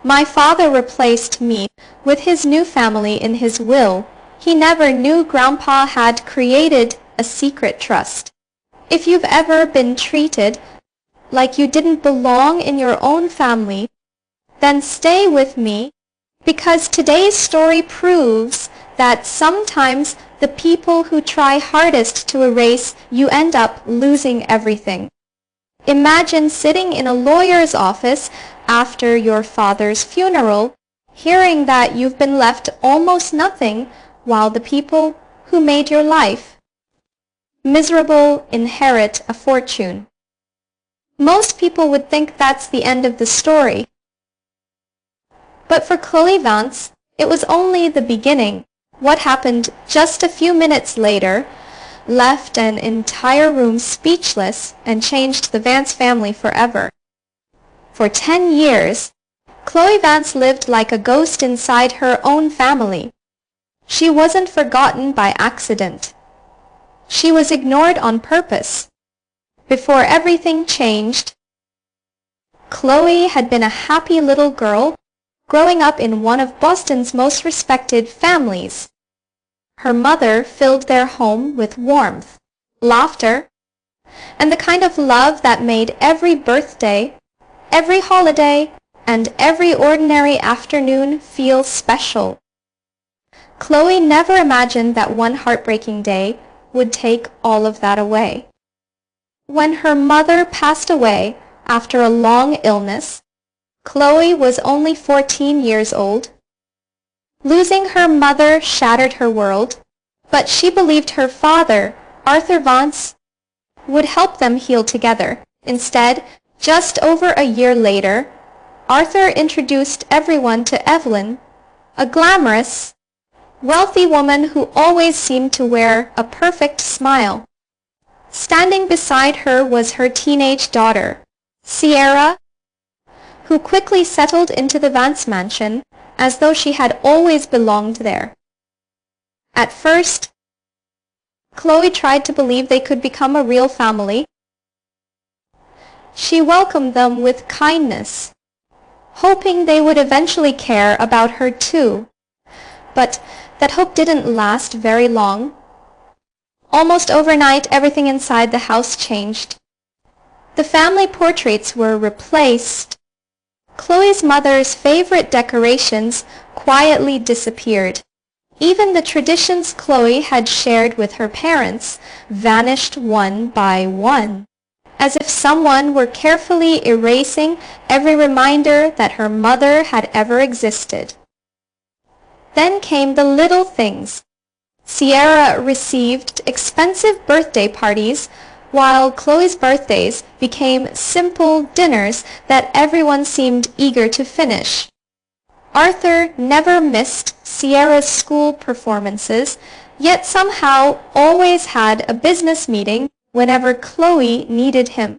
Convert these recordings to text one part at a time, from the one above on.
My father replaced me with his new family in his will. He never knew Grandpa had created a secret trust. If you've ever been treated like you didn't belong in your own family, then stay with me, because today's story proves that sometimes the people who try hardest to erase you end up losing everything. Imagine sitting in a lawyer's office after your father's funeral, hearing that you've been left almost nothing, while the people who made your life miserable inherit a fortune. Most people would think that's the end of the story. But for Chloe Vance, it was only the beginning. What happened just a few minutes later left an entire room speechless and changed the Vance family forever. For 10 years, Chloe Vance lived like a ghost inside her own family. She wasn't forgotten by accident. She was ignored on purpose. Before everything changed, Chloe had been a happy little girl growing up in one of Boston's most respected families. Her mother filled their home with warmth, laughter, and the kind of love that made every birthday, every holiday, and every ordinary afternoon feel special. Chloe never imagined that one heartbreaking day would take all of that away. When her mother passed away after a long illness, Chloe was only 14 years old. Losing her mother shattered her world, but she believed her father, Arthur Vance, would help them heal together. Instead, just over a year later, Arthur introduced everyone to Evelyn, a glamorous, wealthy woman who always seemed to wear a perfect smile. Standing beside her was her teenage daughter, Sierra, who quickly settled into the Vance mansion as though she had always belonged there. At first, Chloe tried to believe they could become a real family. She welcomed them with kindness, hoping they would eventually care about her too. But that hope didn't last very long. Almost overnight, everything inside the house changed. The family portraits were replaced. Chloe's mother's favorite decorations quietly disappeared. Even the traditions Chloe had shared with her parents vanished one by one, as if someone were carefully erasing every reminder that her mother had ever existed. Then came the little things. Sierra received expensive birthday parties, while Chloe's birthdays became simple dinners that everyone seemed eager to finish. Arthur never missed Sierra's school performances, yet somehow always had a business meeting whenever Chloe needed him.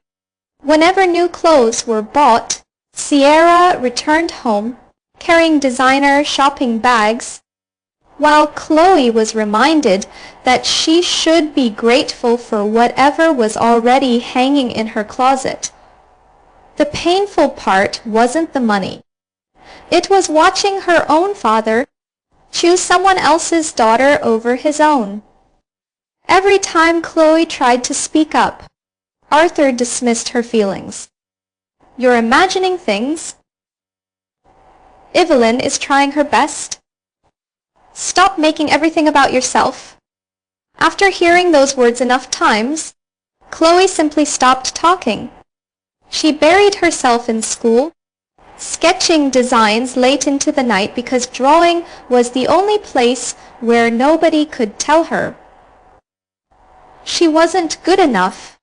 Whenever new clothes were bought, Sierra returned home carrying designer shopping bags, while Chloe was reminded that she should be grateful for whatever was already hanging in her closet. The painful part wasn't the money. It was watching her own father choose someone else's daughter over his own. Every time Chloe tried to speak up, Arthur dismissed her feelings. "You're imagining things. Evelyn is trying her best. Stop making everything about yourself." After hearing those words enough times, Chloe simply stopped talking. She buried herself in school, sketching designs late into the night because drawing was the only place where nobody could tell her she wasn't good enough.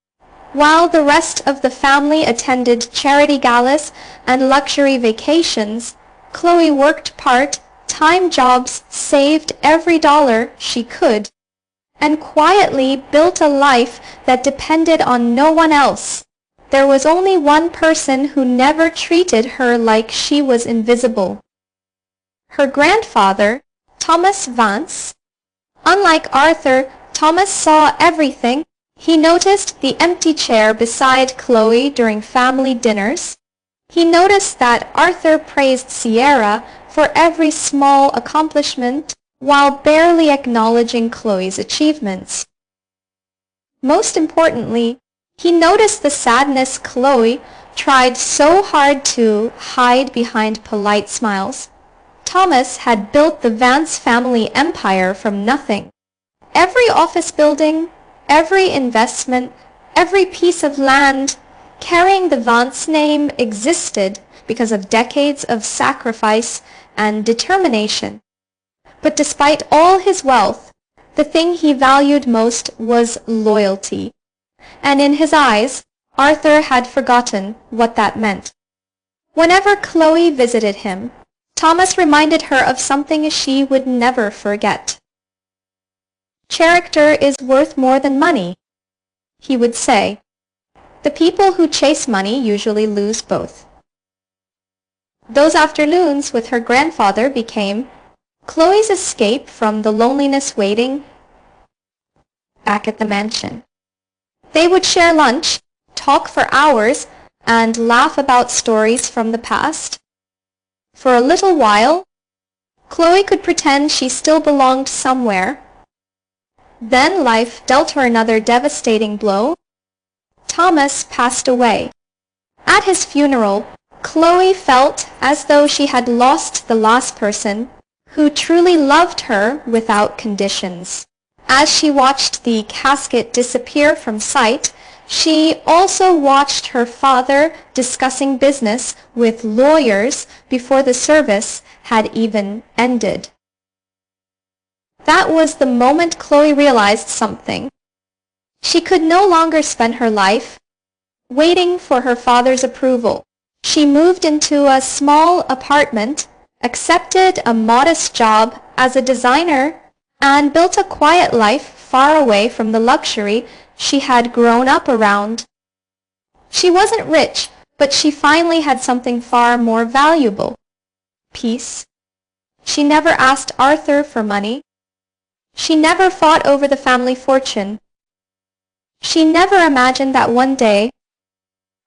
While the rest of the family attended charity galas and luxury vacations, Chloe worked part-time jobs, saved every dollar she could, and quietly built a life that depended on no one else. There was only one person who never treated her like she was invisible. Her grandfather, Thomas Vance. Unlike Arthur, Thomas saw everything. He noticed the empty chair beside Chloe during family dinners. He noticed that Arthur praised Sierra for every small accomplishment while barely acknowledging Chloe's achievements. Most importantly, he noticed the sadness Chloe tried so hard to hide behind polite smiles. Thomas had built the Vance family empire from nothing. Every office building, every investment, every piece of land carrying the Vance name existed because of decades of sacrifice and determination. But despite all his wealth, the thing he valued most was loyalty. And in his eyes, Arthur had forgotten what that meant. Whenever Chloe visited him, Thomas reminded her of something she would never forget. "Character is worth more than money," he would say. "The people who chase money usually lose both." Those afternoons with her grandfather became Chloe's escape from the loneliness waiting back at the mansion. They would share lunch, talk for hours, and laugh about stories from the past. For a little while, Chloe could pretend she still belonged somewhere. Then life dealt her another devastating blow. Thomas passed away. At his funeral, Chloe felt as though she had lost the last person who truly loved her without conditions. As she watched the casket disappear from sight, she also watched her father discussing business with lawyers before the service had even ended. That was the moment Chloe realized something. She could no longer spend her life waiting for her father's approval. She moved into a small apartment, accepted a modest job as a designer, and built a quiet life far away from the luxury she had grown up around. She wasn't rich, but she finally had something far more valuable: peace. She never asked Arthur for money. She never fought over the family fortune. She never imagined that one day,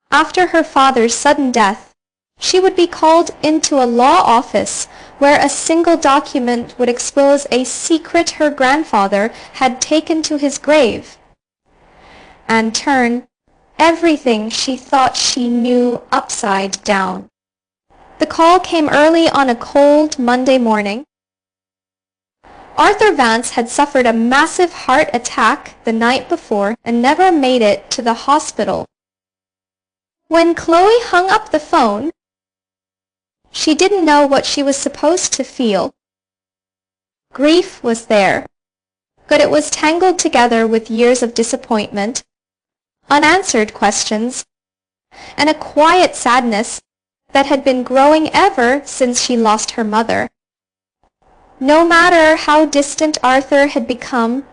after her father's sudden death, she would be called into a law office where a single document would expose a secret her grandfather had taken to his grave, and turn everything she thought she knew upside down. The call came early on a cold Monday morning. Arthur Vance had suffered a massive heart attack the night before and never made it to the hospital. When Chloe hung up the phone, she didn't know what she was supposed to feel. Grief was there, but it was tangled together with years of disappointment, unanswered questions, and a quiet sadness that had been growing ever since she lost her mother. No matter how distant Arthur had become,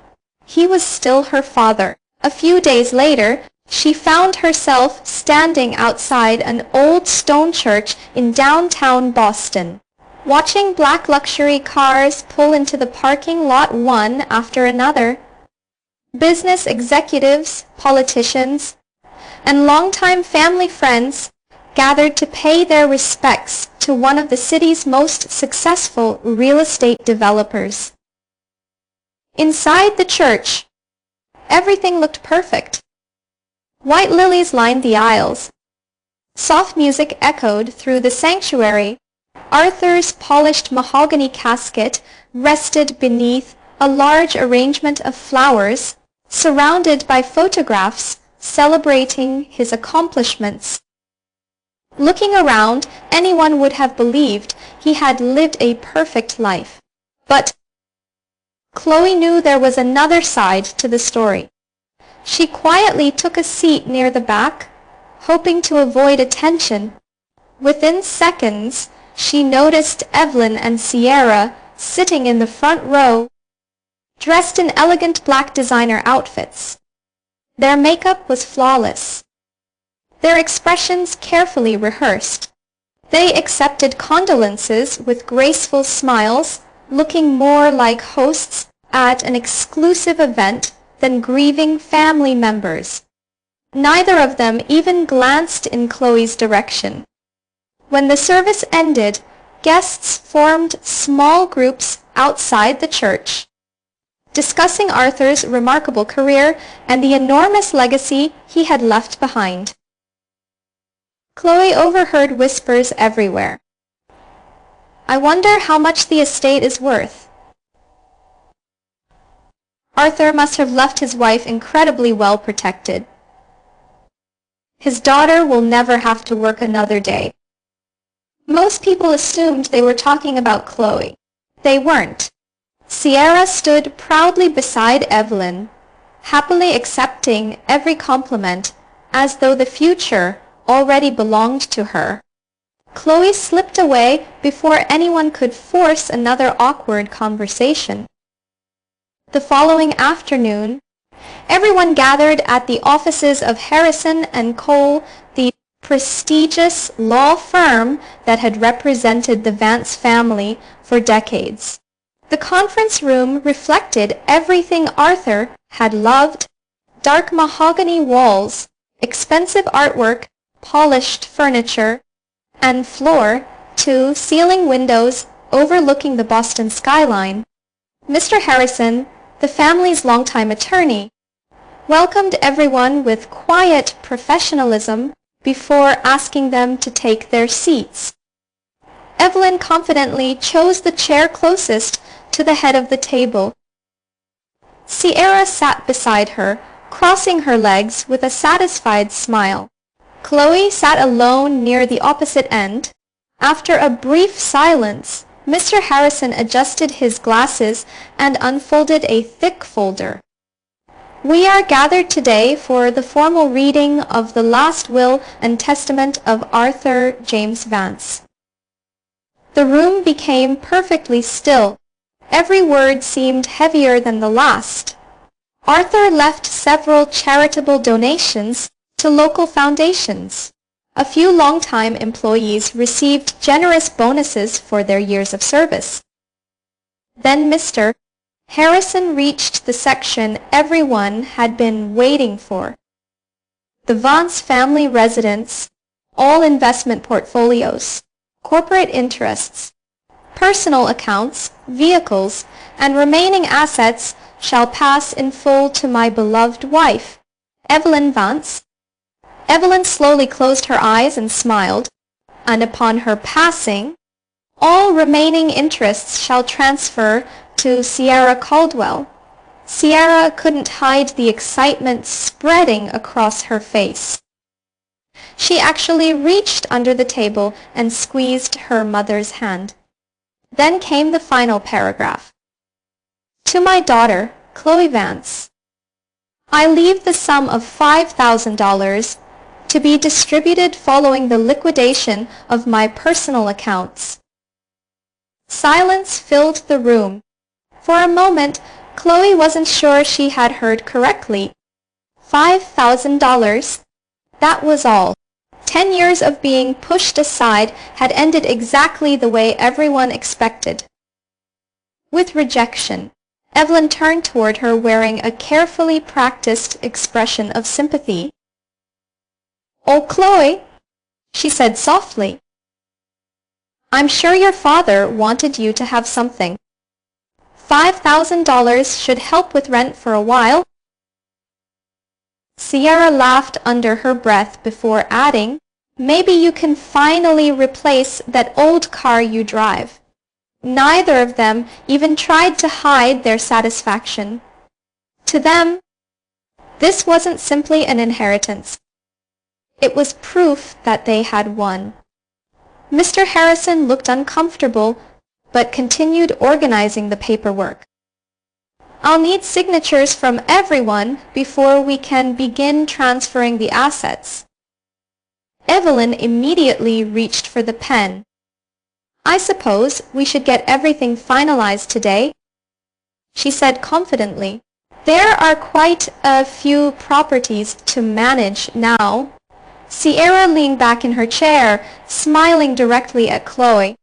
he was still her father. A few days later, she found herself standing outside an old stone church in downtown Boston, watching black luxury cars pull into the parking lot one after another. Business executives, politicians, and longtime family friends gathered to pay their respects to one of the city's most successful real estate developers. Inside the church, everything looked perfect. White lilies lined the aisles. Soft music echoed through the sanctuary. Arthur's polished mahogany casket rested beneath a large arrangement of flowers, surrounded by photographs celebrating his accomplishments. Looking around, anyone would have believed he had lived a perfect life. But Chloe knew there was another side to the story. She quietly took a seat near the back, hoping to avoid attention. Within seconds, she noticed Evelyn and Sierra sitting in the front row, dressed in elegant black designer outfits. Their makeup was flawless, their expressions carefully rehearsed. They accepted condolences with graceful smiles, looking more like hosts at an exclusive event than grieving family members. Neither of them even glanced in Chloe's direction. When the service ended, guests formed small groups outside the church, discussing Arthur's remarkable career and the enormous legacy he had left behind. Chloe overheard whispers everywhere. "I wonder how much the estate is worth. Arthur must have left his wife incredibly well protected. His daughter will never have to work another day." Most people assumed they were talking about Chloe. They weren't. Sierra stood proudly beside Evelyn, happily accepting every compliment as though the future already belonged to her. Chloe slipped away before anyone could force another awkward conversation. The following afternoon, everyone gathered at the offices of Harrison and Cole, the prestigious law firm that had represented the Vance family for decades. The conference room reflected everything Arthur had loved: dark mahogany walls, expensive artwork, polished furniture, and floor-to-ceiling windows overlooking the Boston skyline. Mr. Harrison, the family's longtime attorney, welcomed everyone with quiet professionalism before asking them to take their seats. Evelyn confidently chose the chair closest to the head of the table. Sierra sat beside her, crossing her legs with a satisfied smile. Chloe sat alone near the opposite end. After a brief silence, Mr. Harrison adjusted his glasses and unfolded a thick folder. "We are gathered today for the formal reading of the last will and testament of Arthur James Vance." The room became perfectly still. Every word seemed heavier than the last. Arthur left several charitable donations to local foundations. A few longtime employees received generous bonuses for their years of service. Then Mr. Harrison reached the section everyone had been waiting for. The Vance family residence, all investment portfolios, corporate interests, personal accounts, vehicles, and remaining assets shall pass in full to my beloved wife, Evelyn Vance. Evelyn slowly closed her eyes and smiled, "And upon her passing, all remaining interests shall transfer to Sierra Caldwell." Sierra couldn't hide the excitement spreading across her face. She actually reached under the table and squeezed her mother's hand. Then came the final paragraph. "To my daughter, Chloe Vance, I leave the sum of $5,000 to be distributed following the liquidation of my personal accounts." Silence filled the room. For a moment, Chloe wasn't sure she had heard correctly. $5,000? That was all. 10 years of being pushed aside had ended exactly the way everyone expected. With rejection, Evelyn turned toward her wearing a carefully practiced expression of sympathy. "Oh, Chloe," she said softly, "I'm sure your father wanted you to have something. $5,000 should help with rent for a while." Sierra laughed under her breath before adding, "Maybe you can finally replace that old car you drive." Neither of them even tried to hide their satisfaction. To them, this wasn't simply an inheritance. It was proof that they had won. Mr. Harrison looked uncomfortable, but continued organizing the paperwork. "I'll need signatures from everyone before we can begin transferring the assets." Evelyn immediately reached for the pen. "I suppose we should get everything finalized today," she said confidently. "There are quite a few properties to manage now." Sierra leaned back in her chair, smiling directly at Chloe.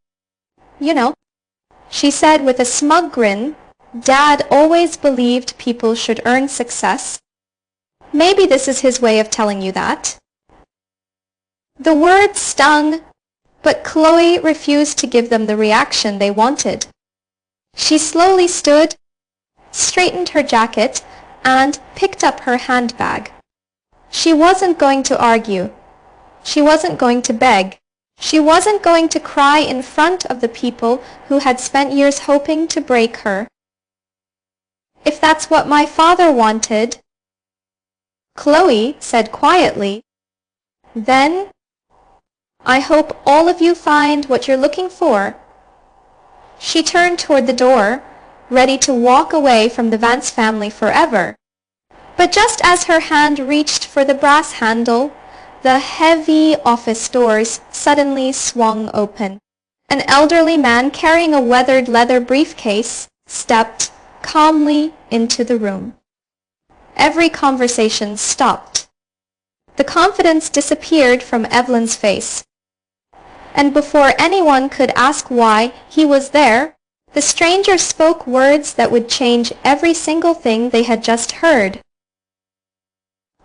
"You know," she said with a smug grin, "Dad always believed people should earn success. Maybe this is his way of telling you that." The word stung, But Chloe refused to give them the reaction they wanted. She slowly stood, straightened her jacket, and picked up her handbag. She wasn't going to argue. She wasn't going to beg. She wasn't going to cry in front of the people who had spent years hoping to break her. If that's what my father wanted, Chloe said quietly, then I hope all of you find what you're looking for. She turned toward the door, ready to walk away from the Vance family forever. But just as her hand reached for the brass handle, the heavy office doors suddenly swung open. An elderly man carrying a weathered leather briefcase stepped calmly into the room. Every conversation stopped. The confidence disappeared from Evelyn's face. And before anyone could ask why he was there, the stranger spoke words that would change every single thing they had just heard.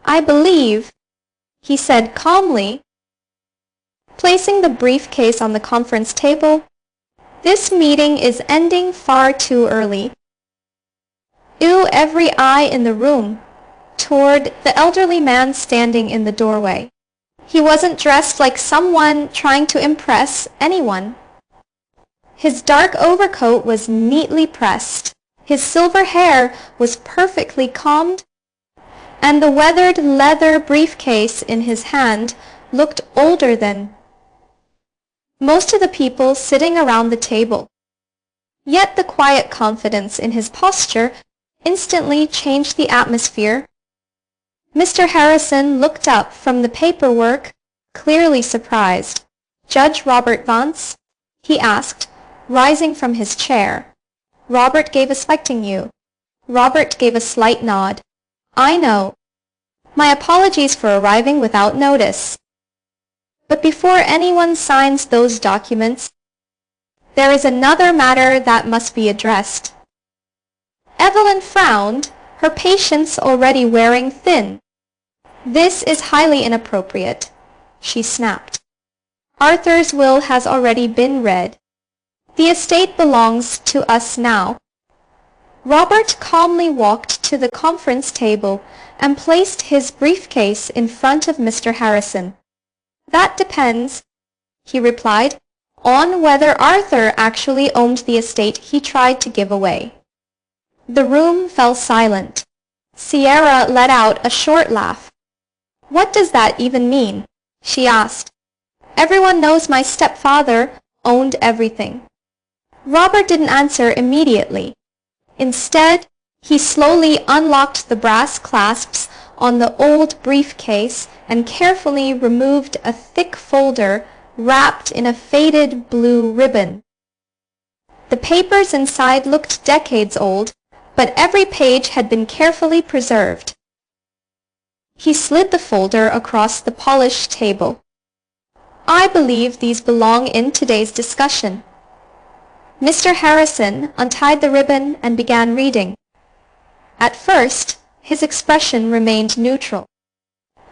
I believe, he said calmly, placing the briefcase on the conference table, this meeting is ending far too early. Every eye in the room toward the elderly man standing in the doorway. He wasn't dressed like someone trying to impress anyone. His dark overcoat was neatly pressed, his silver hair was perfectly combed, and the weathered leather briefcase in his hand looked older than most of the people sitting around the table. Yet the quiet confidence in his posture instantly changed the atmosphere. Mr. Harrison looked up from the paperwork, clearly surprised. Judge Robert Vance? He asked, rising from his chair. Robert gave expecting you. Robert gave a slight nod. I know. My apologies for arriving without notice. But before anyone signs those documents, there is another matter that must be addressed. Evelyn frowned, her patience already wearing thin. This is highly inappropriate, she snapped. Arthur's will has already been read. The estate belongs to us now. Robert calmly walked to the conference table and placed his briefcase in front of Mr. Harrison. That depends, he replied, on whether Arthur actually owned the estate he tried to give away. The room fell silent. Sierra let out a short laugh. What does that even mean? She asked. Everyone knows my stepfather owned everything. Robert didn't answer immediately. Instead, he slowly unlocked the brass clasps on the old briefcase and carefully removed a thick folder wrapped in a faded blue ribbon. The papers inside looked decades old, but every page had been carefully preserved. He slid the folder across the polished table. I believe these belong in today's discussion. Mr. Harrison untied the ribbon and began reading. At first, his expression remained neutral.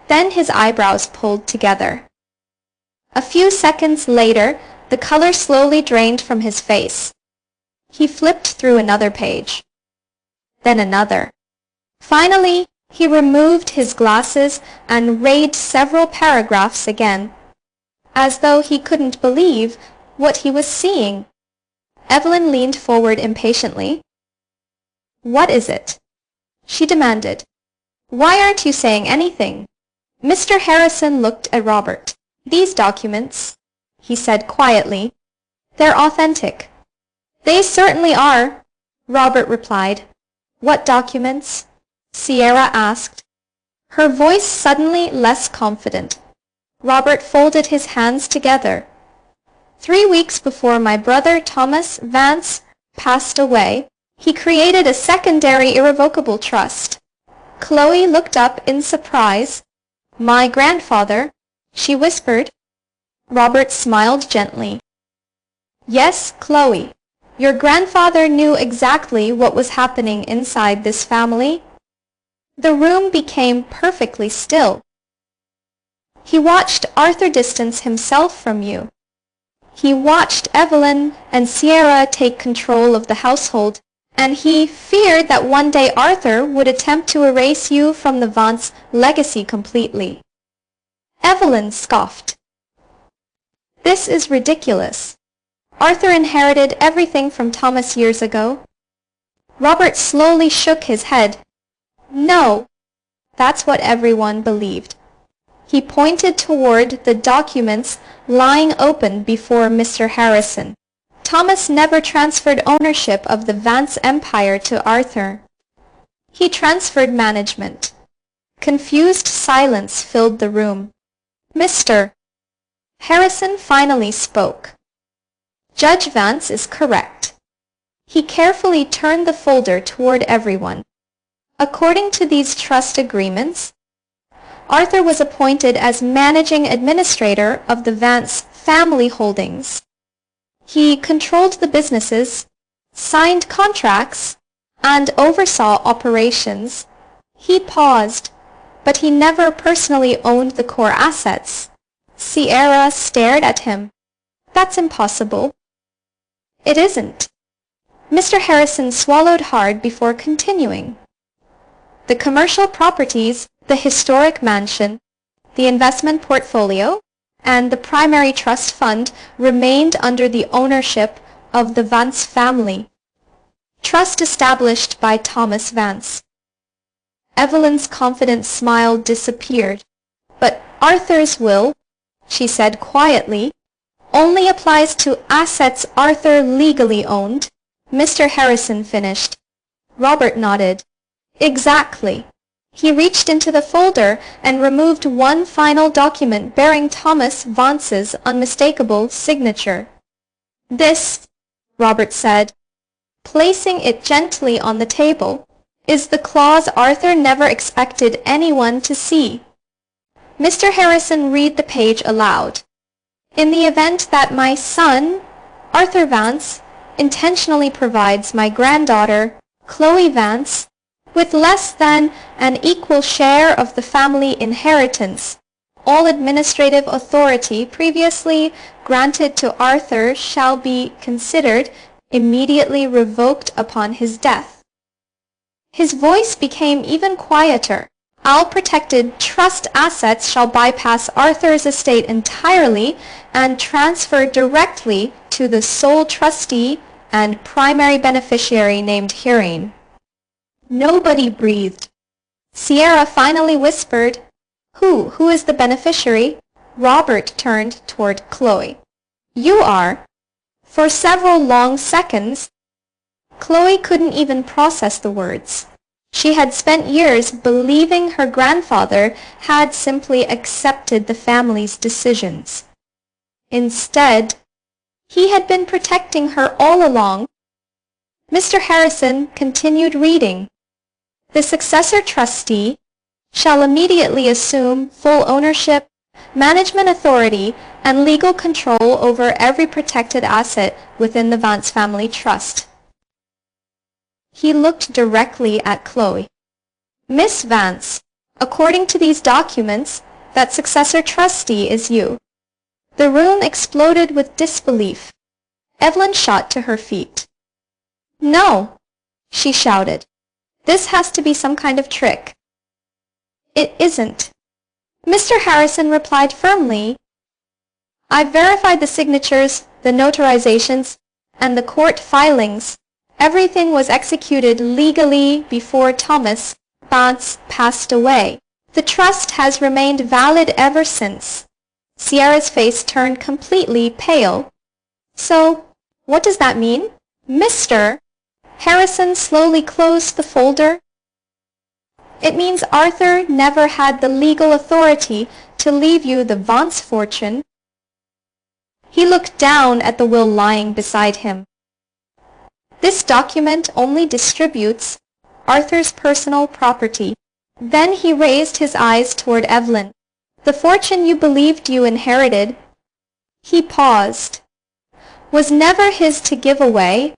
Then his eyebrows pulled together. A few seconds later, the color slowly drained from his face. He flipped through another page. Then another. Finally, he removed his glasses and read several paragraphs again, as though he couldn't believe what he was seeing. Evelyn leaned forward impatiently. What is it? She demanded. Why aren't you saying anything? Mr. Harrison looked at Robert. These documents, he said quietly, they're authentic. They certainly are, Robert replied. What documents? Sierra asked, her voice suddenly less confident. Robert folded his hands together. 3 weeks before my brother Thomas Vance passed away, he created a secondary irrevocable trust. Chloe looked up in surprise. My grandfather, she whispered. Robert smiled gently. Yes, Chloe. Your grandfather knew exactly what was happening inside this family. The room became perfectly still. He watched Arthur distance himself from you. He watched Evelyn and Sierra take control of the household, and he feared that one day Arthur would attempt to erase you from the Vance legacy completely. Evelyn scoffed. This is ridiculous. Arthur inherited everything from Thomas years ago. Robert slowly shook his head. No, that's what everyone believed. He pointed toward the documents lying open before Mr. Harrison. Thomas never transferred ownership of the Vance empire to Arthur. He transferred management. Confused silence filled the room. Mr. Harrison finally spoke. Judge Vance is correct. He carefully turned the folder toward everyone. According to these trust agreements, Arthur was appointed as managing administrator of the Vance family holdings. He controlled the businesses, signed contracts, and oversaw operations. He paused, but he never personally owned the core assets. Sierra stared at him. That's impossible. It isn't. Mr. Harrison swallowed hard before continuing. The commercial properties, the historic mansion, the investment portfolio, and the primary trust fund remained under the ownership of the Vance family. Trust established by Thomas Vance. Evelyn's confident smile disappeared. But Arthur's will, she said quietly, only applies to assets Arthur legally owned. Mr. Harrison finished. Robert nodded. Exactly. He reached into the folder and removed one final document bearing Thomas Vance's unmistakable signature. This, Robert said, placing it gently on the table, is the clause Arthur never expected anyone to see. Mr. Harrison read the page aloud. In the event that my son, Arthur Vance, intentionally provides my granddaughter, Chloe Vance, with less than an equal share of the family inheritance, all administrative authority previously granted to Arthur shall be considered immediately revoked upon his death. His voice became even quieter. All protected trust assets shall bypass Arthur's estate entirely and transfer directly to the sole trustee and primary beneficiary named herein. Nobody breathed. Sierra finally whispered, Who is the beneficiary? Robert turned toward Chloe. You are. For several long seconds, Chloe couldn't even process the words. She had spent years believing her grandfather had simply accepted the family's decisions. Instead, he had been protecting her all along. Mr. Harrison continued reading. The successor trustee shall immediately assume full ownership, management authority, and legal control over every protected asset within the Vance family trust. He looked directly at Chloe. Miss Vance, according to these documents, that successor trustee is you. The room exploded with disbelief. Evelyn shot to her feet. No, she shouted. This has to be some kind of trick. It isn't. Mr. Harrison replied firmly. I've verified the signatures, the notarizations, and the court filings. Everything was executed legally before Thomas Vance passed away. The trust has remained valid ever since. Sierra's face turned completely pale. So, what does that mean? Mr. Harrison slowly closed the folder. It means Arthur never had the legal authority to leave you the Vance fortune. He looked down at the will lying beside him. This document only distributes Arthur's personal property. Then he raised his eyes toward Evelyn. The fortune you believed you inherited, he paused, was never his to give away.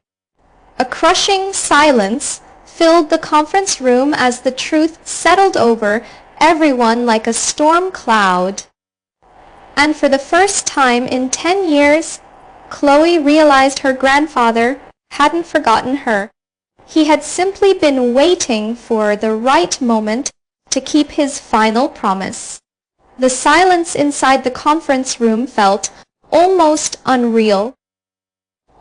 A crushing silence filled the conference room as the truth settled over everyone like a storm cloud. And for the first time in 10 years, Chloe realized her grandfather hadn't forgotten her. He had simply been waiting for the right moment to keep his final promise. The silence inside the conference room felt almost unreal.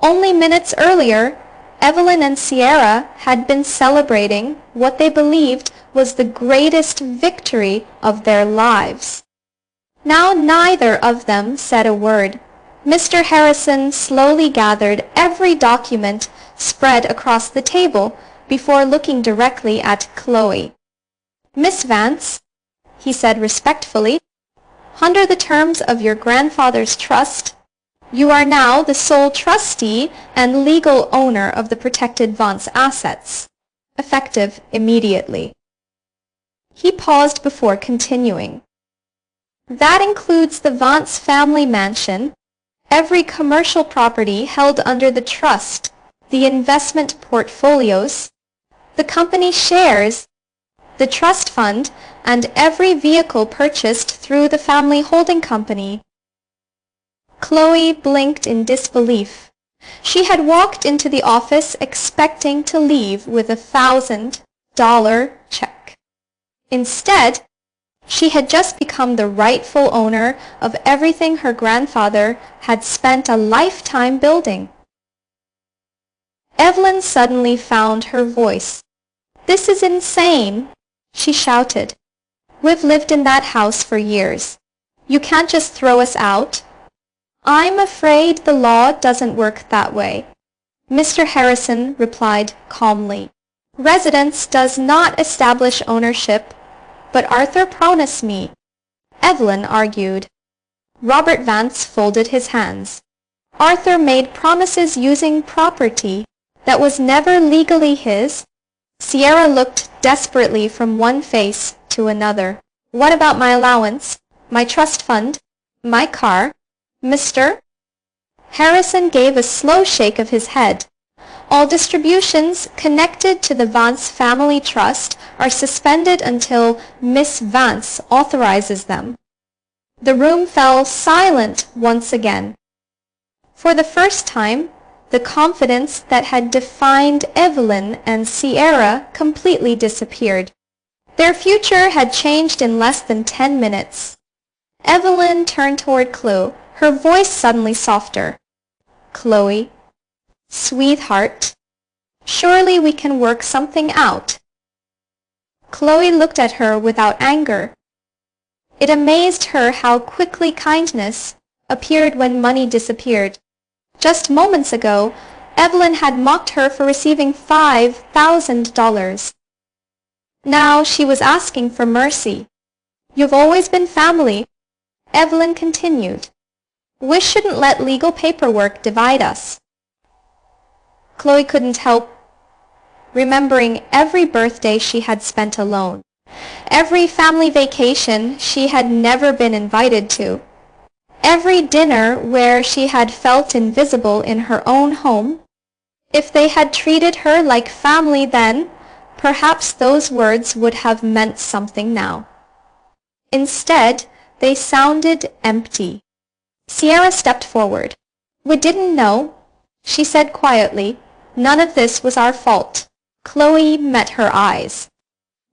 Only minutes earlier, Evelyn and Sierra had been celebrating what they believed was the greatest victory of their lives. Now neither of them said a word. Mr. Harrison slowly gathered every document spread across the table before looking directly at Chloe. "Miss Vance," he said respectfully, "under the terms of your grandfather's trust, you are now the sole trustee and legal owner of the protected Vance assets, effective immediately." He paused before continuing. "That includes the Vance family mansion, every commercial property held under the trust, the investment portfolios, the company shares, the trust fund, and every vehicle purchased through the family holding company." Chloe blinked in disbelief. She had walked into the office expecting to leave with $1,000 check. Instead, she had just become the rightful owner of everything her grandfather had spent a lifetime building. Evelyn suddenly found her voice. "This is insane," she shouted. "We've lived in that house for years. You can't just throw us out." "I'm afraid the law doesn't work that way," Mr. Harrison replied calmly. "Residence does not establish ownership." "But Arthur promised me," Evelyn argued. Robert Vance folded his hands. "Arthur made promises using property that was never legally his." Sierra looked desperately from one face to another. "What about my allowance, my trust fund, my car, Mr.?" Harrison gave a slow shake of his head. "All distributions connected to the Vance family trust are suspended until Miss Vance authorizes them." The room fell silent once again. For the first time, the confidence that had defined Evelyn and Sierra completely disappeared. Their future had changed in less than 10 minutes. Evelyn turned toward Chloe, her voice suddenly softer. "Chloe, sweetheart, surely we can work something out." Chloe looked at her without anger. It amazed her how quickly kindness appeared when money disappeared. Just moments ago, Evelyn had mocked her for receiving $5,000. Now she was asking for mercy. "You've always been family," Evelyn continued. "We shouldn't let legal paperwork divide us." Chloe couldn't help remembering every birthday she had spent alone, every family vacation she had never been invited to, every dinner where she had felt invisible in her own home. If they had treated her like family then, perhaps those words would have meant something now. Instead, they sounded empty. Sierra stepped forward. "We didn't know," she said quietly. "None of this was our fault." Chloe met her eyes.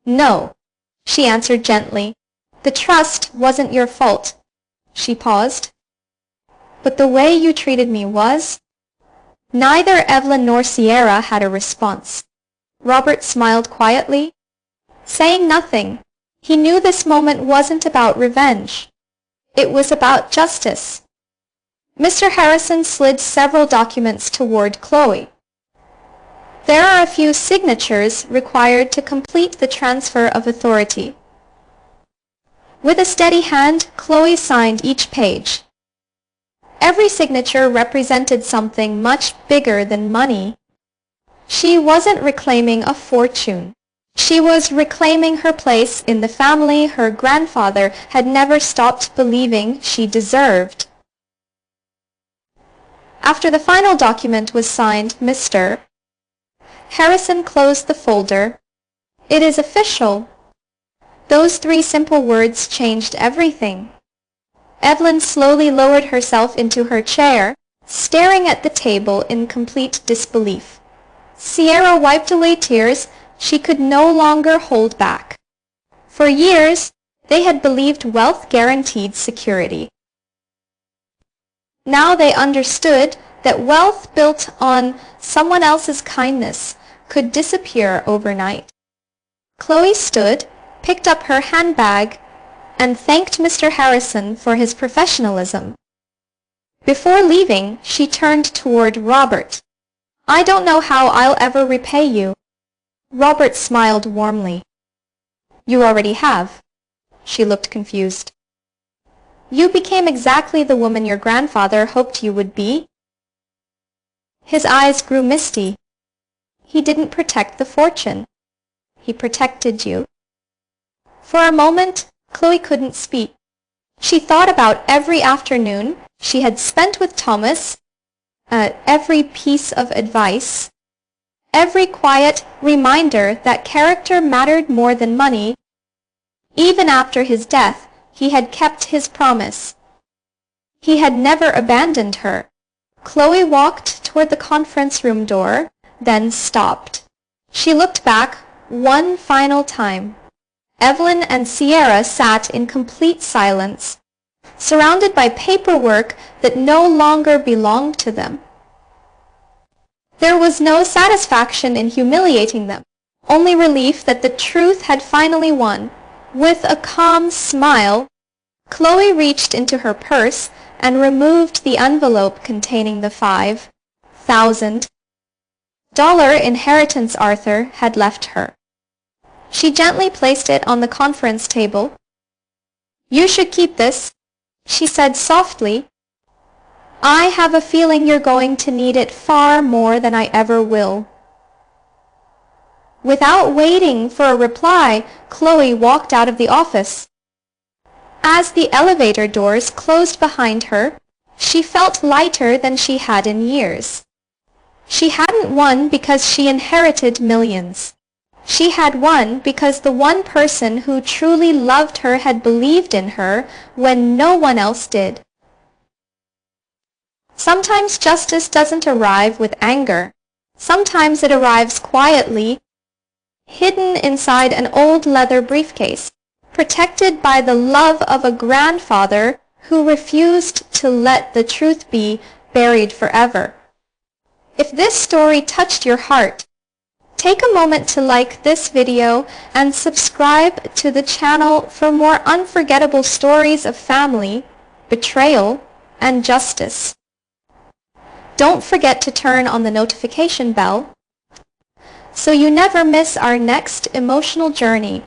"No," she answered gently. "The trust wasn't your fault." She paused. "But the way you treated me was?" Neither Evelyn nor Sierra had a response. Robert smiled quietly, saying nothing. He knew this moment wasn't about revenge. It was about justice. Mr. Harrison slid several documents toward Chloe. "There are a few signatures required to complete the transfer of authority." With a steady hand, Chloe signed each page. Every signature represented something much bigger than money. She wasn't reclaiming a fortune. She was reclaiming her place in the family her grandfather had never stopped believing she deserved. After the final document was signed, Mr. Harrison closed the folder. "It is official." Those 3 simple words changed everything. Evelyn slowly lowered herself into her chair, staring at the table in complete disbelief. Sierra wiped away tears she could no longer hold back. For years, they had believed wealth guaranteed security. Now they understood that wealth built on someone else's kindness could disappear overnight. Chloe stood, picked up her handbag, and thanked Mr. Harrison for his professionalism. Before leaving, she turned toward Robert. "I don't know how I'll ever repay you." Robert smiled warmly. "You already have." She looked confused. "You became exactly the woman your grandfather hoped you would be." His eyes grew misty. "He didn't protect the fortune. He protected you." For a moment, Chloe couldn't speak. She thought about every afternoon she had spent with Thomas, every piece of advice, every quiet reminder that character mattered more than money. Even after his death, he had kept his promise. He had never abandoned her. Chloe walked toward the conference room door, then stopped. She looked back one final time. Evelyn and Sierra sat in complete silence, surrounded by paperwork that no longer belonged to them. There was no satisfaction in humiliating them, only relief that the truth had finally won. With a calm smile, Chloe reached into her purse and removed the envelope containing the $5,000 inheritance Arthur had left her. She gently placed it on the conference table. "You should keep this," she said softly. "I have a feeling you're going to need it far more than I ever will." Without waiting for a reply, Chloe walked out of the office. As the elevator doors closed behind her, she felt lighter than she had in years. She hadn't won because she inherited millions. She had won because the one person who truly loved her had believed in her when no one else did. Sometimes justice doesn't arrive with anger. Sometimes it arrives quietly, hidden inside an old leather briefcase, protected by the love of a grandfather who refused to let the truth be buried forever. If this story touched your heart, take a moment to like this video and subscribe to the channel for more unforgettable stories of family, betrayal, and justice. Don't forget to turn on the notification bell so you never miss our next emotional journey.